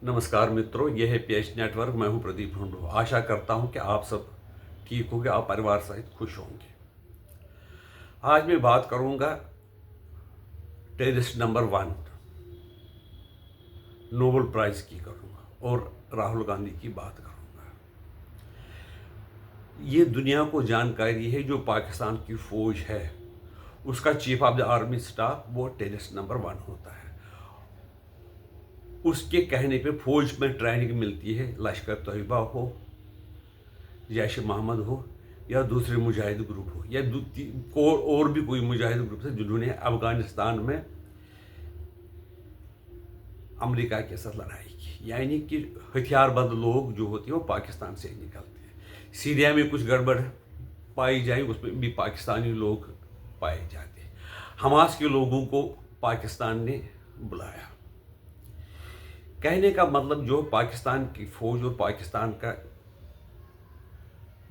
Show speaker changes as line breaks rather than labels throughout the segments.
नमस्कार मित्रों, यह है पीएच नेटवर्क। मैं हूं प्रदीप ढूंढू। आशा करता हूं कि आप सब ठीक होंगे, आप परिवार सहित खुश होंगे। आज मैं बात करूंगा टेररिस्ट नंबर 1 नोबेल प्राइज़ की करूंगा और राहुल गांधी की बात करूंगा। ये दुनिया को जानकारी है, जो पाकिस्तान की फ़ौज है उसका chief of the army staff वो टेररिस्ट नंबर 1 होता है। उसके कहने पे फौज में ट्रेनिंग मिलती है, लश्कर तैयबा हो, जैश मोहम्मद हो या दूसरे मुजाहिद ग्रुप हो या और भी कोई मुजाहिद ग्रुप है जिन्होंने अफगानिस्तान में अमेरिका के साथ लड़ाई की। यानी कि हथियारबंद लोग जो होते हैं वो पाकिस्तान से निकलते हैं। सीरिया में कुछ गड़बड़ पाई जाए, उसमें भी पाकिस्तानी लोग पाए जाते हैं। हमास के लोगों को पाकिस्तान ने बुलाया। कहने का मतलब जो पाकिस्तान की फौज और पाकिस्तान का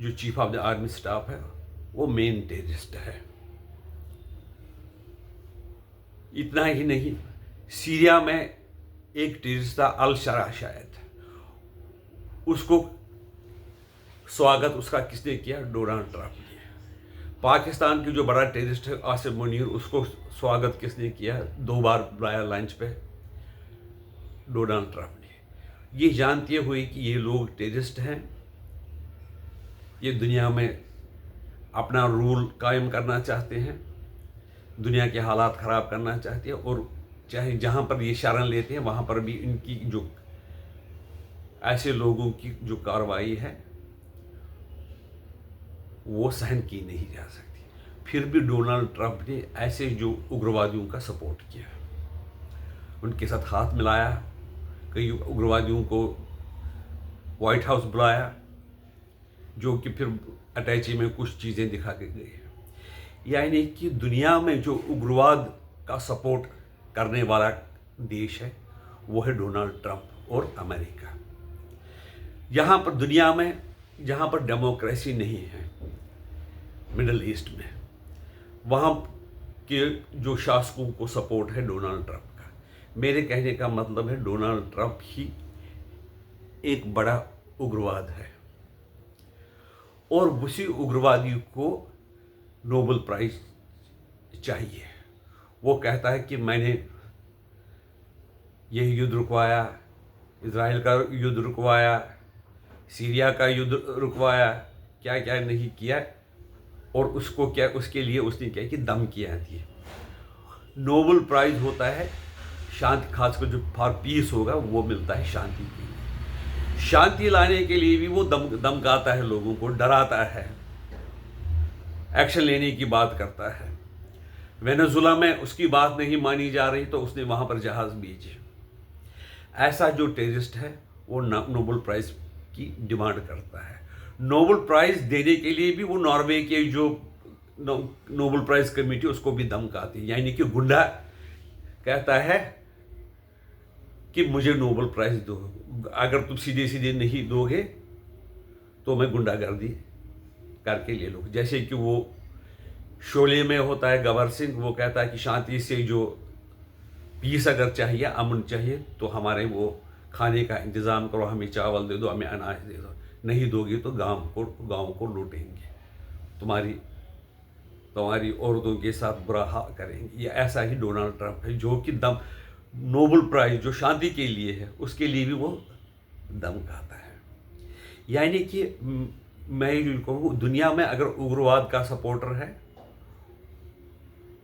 जो chief of the army staff है वो मेन टेररिस्ट है। इतना ही नहीं, सीरिया में एक टेररिस्ट था अल शरा, शायद उसको स्वागत उसका किसने किया? डोनाल्ड ट्रंप ने। पाकिस्तान की जो बड़ा टेररिस्ट है आसिफ मुनीर, उसको स्वागत किसने किया? 2 बार बुलाया लंच पे डोनाल्ड ट्रंप ने। ये जानते हुए कि ये लोग टेररिस्ट हैं, ये दुनिया में अपना रूल कायम करना चाहते हैं, दुनिया के हालात ख़राब करना चाहते हैं, और चाहे जहाँ पर ये शरण लेते हैं वहाँ पर भी इनकी जो ऐसे लोगों की जो कार्रवाई है वो सहन की नहीं जा सकती। फिर भी डोनाल्ड ट्रंप ने ऐसे जो उग्रवादियों का सपोर्ट किया, उनके साथ हाथ मिलाया, कई उग्रवादियों को वाइट हाउस बुलाया, जो कि फिर अटैची में कुछ चीज़ें दिखा के गए। यानी कि दुनिया में जो उग्रवाद का सपोर्ट करने वाला देश है वो है डोनाल्ड ट्रंप और अमेरिका। यहाँ पर दुनिया में जहाँ पर डेमोक्रेसी नहीं है, मिडल ईस्ट में, वहाँ के जो शासकों को सपोर्ट है डोनाल्ड ट्रंप का। मेरे कहने का मतलब है डोनाल्ड ट्रंप ही एक बड़ा उग्रवाद है, और उसी उग्रवादी को नोबेल प्राइज चाहिए। वो कहता है कि मैंने यह युद्ध रुकवाया, इजराइल का युद्ध रुकवाया, सीरिया का युद्ध रुकवाया, क्या क्या नहीं किया, और उसको क्या, उसके लिए उसने क्या कि दम किया दिए। नोबेल प्राइज होता है शांति, खासकर जो फॉर पीस होगा वो मिलता है शांति के लिए। शांति लाने के लिए भी वो धमकाता है, लोगों को डराता है, एक्शन लेने की बात करता है। वेनेजुला में उसकी बात नहीं मानी जा रही तो उसने वहां पर जहाज भेजे। ऐसा जो टेररिस्ट है वो नोबेल प्राइज की डिमांड करता है। नोबेल प्राइज देने के लिए भी वो नॉर्वे के जो नोबेल प्राइज कमेटी उसको भी धमकाती है। यानी कि गुंडा कहता है कि मुझे नोबेल प्राइज दो, अगर तुम सीधे सीधे नहीं दोगे तो मैं गुंडागर्दी करके ले लूँ। जैसे कि वो शोले में होता है गबर सिंह, वो कहता है कि शांति से जो पीस अगर चाहिए, अमन चाहिए, तो हमारे वो खाने का इंतज़ाम करो, हमें चावल दे दो, हमें अनाज दे दो, नहीं दोगे तो गाँव को लूटेंगे, तुम्हारी औरतों के साथ बुरा हाल करेंगे। ये ऐसा ही डोनाल्ड ट्रंप है, जो कि नोबेल प्राइज जो शांति के लिए है उसके लिए भी वो दम खाता है। यानी कि मैं ये कहूँ, दुनिया में अगर उग्रवाद का सपोर्टर है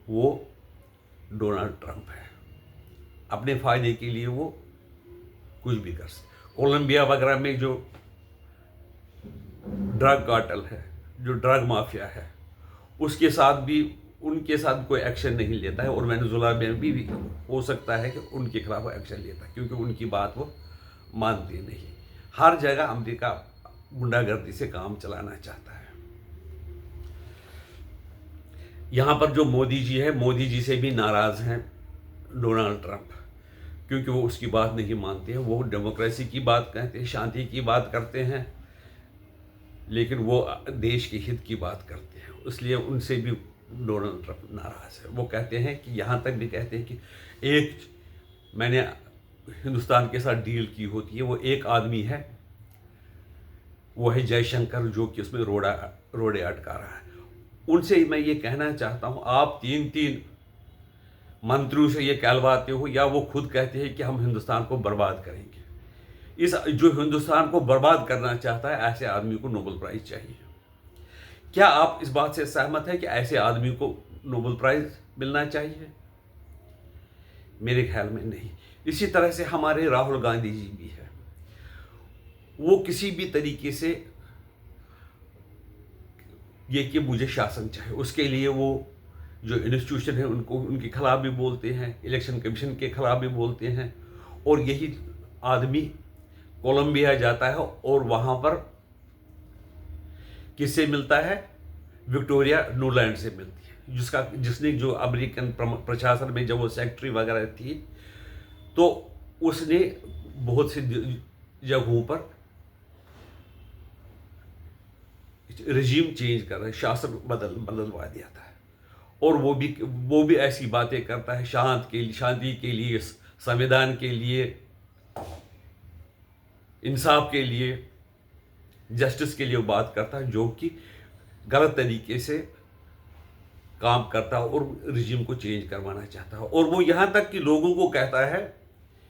वो डोनाल्ड ट्रंप है। अपने फायदे के लिए वो कुछ भी कर सकते। कोलंबिया वगैरह में जो ड्रग कार्टेल है, जो ड्रग माफिया है, उसके साथ भी उनके साथ कोई एक्शन नहीं लेता है, और वेनेजुला में भी हो सकता है कि उनके खिलाफ एक्शन लेता है, क्योंकि उनकी बात वो मानते नहीं। हर जगह अमेरिका गुंडागर्दी से काम चलाना चाहता है। यहाँ पर जो मोदी जी है, मोदी जी से भी नाराज़ हैं डोनाल्ड ट्रंप, क्योंकि वो उसकी बात नहीं मानते हैं। वो डेमोक्रेसी की बात कहते हैं, शांति की बात करते हैं, लेकिन वो देश के हित की बात करते हैं। इसलिए उनसे भी डोनाल्ड ट्रंप नाराज़ है। वो कहते हैं कि यहाँ तक भी कहते हैं कि मैंने हिंदुस्तान के साथ डील की होती है, वो एक आदमी है, वो है जयशंकर, जो कि उसमें रोड़े अटका रहा है। उनसे मैं ये कहना चाहता हूँ, आप 3-3 मंत्रियों से ये कहलवाते हो, या वो खुद कहते हैं कि हम हिंदुस्तान को बर्बाद करेंगे। इस जो हिंदुस्तान को बर्बाद करना चाहता है, ऐसे आदमी को नोबेल प्राइज़ चाहिए। क्या आप इस बात से सहमत हैं कि ऐसे आदमी को नोबेल प्राइज़ मिलना चाहिए? मेरे ख्याल में नहीं। इसी तरह से हमारे राहुल गांधी जी भी है, वो किसी भी तरीके से ये कि मुझे शासन चाहिए, उसके लिए वो जो इंस्टीट्यूशन है उनको उनके खिलाफ भी बोलते हैं, इलेक्शन कमीशन के खिलाफ भी बोलते हैं। और यही आदमी कोलंबिया जाता है और वहाँ पर किससे मिलता है? विक्टोरिया नुलैंड से मिलती है, जिसने जो अमेरिकन प्रशासन में जब वो सेक्रेटरी वगैरह थी, तो उसने बहुत सी जगहों पर रिजीम चेंज कर रहा है, शासन बदलवा दिया था। और वो भी ऐसी बातें करता है शांति के लिए, संविधान के लिए, इंसाफ के लिए, जस्टिस के लिए वो बात करता है, जो कि गलत तरीके से काम करता है और रिजीम को चेंज करवाना चाहता है। और वो यहाँ तक कि लोगों को कहता है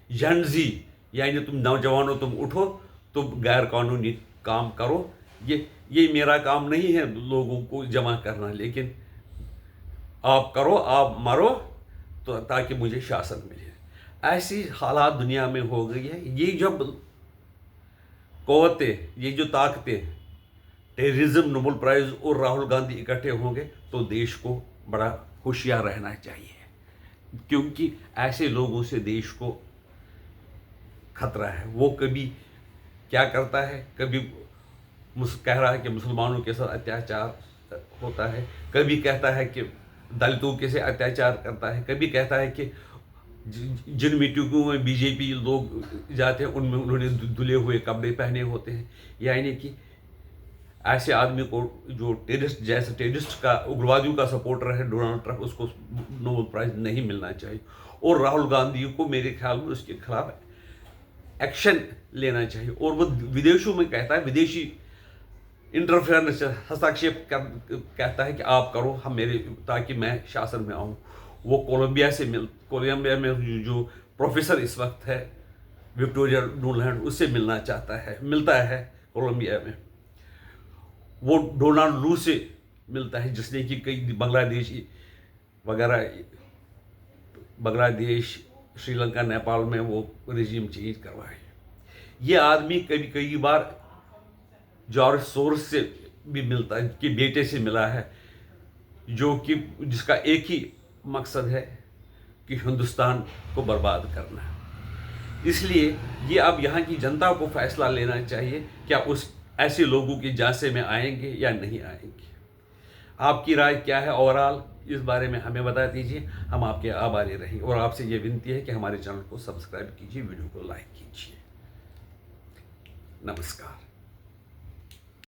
जनजी, यानी तुम नौजवानों, तुम उठो, तुम गैर कानूनी काम करो, ये मेरा काम नहीं है लोगों को जमा करना, लेकिन आप करो, आप मरो, तो ताकि मुझे शासन मिले। ऐसी हालात दुनिया में हो गई है। ये जब क़ुव्वतें, ये जो ताकतें, टेररिज्म, नोबेल प्राइज़ और राहुल गांधी इकट्ठे होंगे, तो देश को बड़ा होशियार रहना चाहिए, क्योंकि ऐसे लोगों से देश को खतरा है। वो कभी क्या करता है, कभी कह रहा है कि मुसलमानों के साथ अत्याचार होता है, कभी कहता है कि दलितों के से अत्याचार करता है, कभी कहता है कि जिन मीटिंगों में बीजेपी लोग जाते हैं उनमें उन्होंने धुले हुए कपड़े पहने होते हैं। यानी कि ऐसे आदमी को, जो टेररिस्ट का, उग्रवादियों का सपोर्टर है डोनाल्ड ट्रंप, उसको नोबेल प्राइज़ नहीं मिलना चाहिए। और राहुल गांधी को मेरे ख्याल में उसके खिलाफ एक्शन लेना चाहिए। और वो विदेशों में कहता है, विदेशी इंटरफेरेंस, हस्तक्षेप कहता है कि आप करो, हम मेरे, ताकि मैं शासन में आऊँ। वो कोलंबिया में जो प्रोफेसर इस वक्त है, विक्टोरिया नुलैंड, उससे मिलता है कोलंबिया में। वो डोनाल्ड लू से मिलता है, जिसने कि कई बांग्लादेश, श्रीलंका, नेपाल में वो रिजीम चेंज करवाए। ये आदमी कई बार जॉर्ज सोरोस से भी मिलता है, कि बेटे से मिला है, जो कि जिसका एक ही मकसद है कि हिंदुस्तान को बर्बाद करना है। इसलिए ये अब यहाँ की जनता को फैसला लेना चाहिए, क्या उस ऐसे लोगों की जांच में आएंगे या नहीं आएंगे। आपकी राय क्या है ओवरऑल, इस बारे में हमें बता दीजिए, हम आपके आभारी रहेंगे। और आपसे ये विनती है कि हमारे चैनल को सब्सक्राइब कीजिए, वीडियो को लाइक कीजिए। नमस्कार।